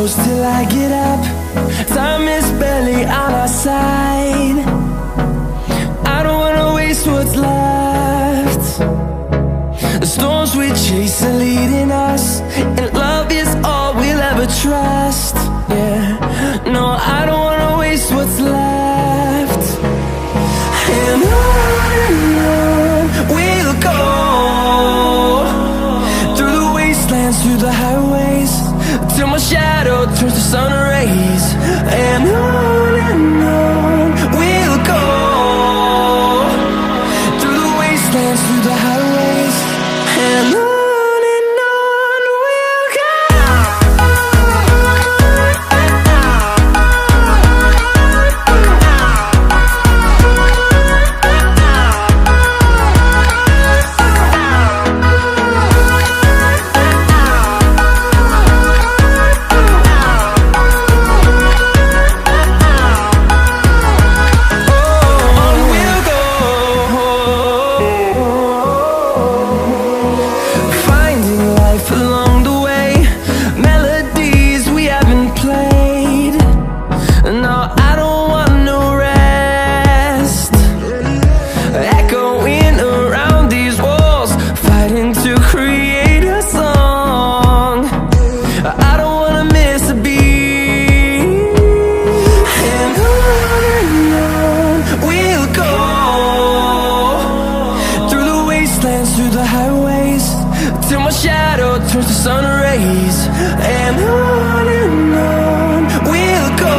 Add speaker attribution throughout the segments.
Speaker 1: close till I get up. Time is barely on our side. I don't wanna waste what's left. The storms we chase are leading us, and love is all we'll ever trust. Yeah, no, I don't wanna waste what's left. And on we'll go, through the wastelands, through the highways, till my shadow turns to sun rays. And on we'll go, through the wastelands, through the highways, and on we'll go. Through the highways, till my shadow turns to sun rays. And on we'll go,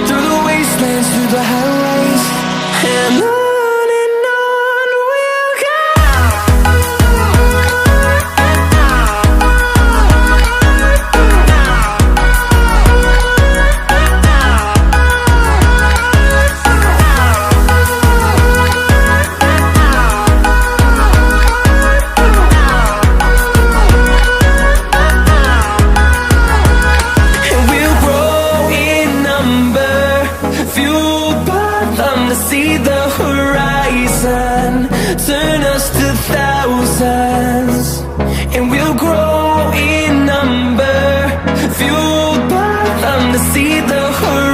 Speaker 1: through the wastelands, through the highways, and on we'll go. To see the horizon turn us to thousands, and we'll grow in number, fueled by them to see the horizon.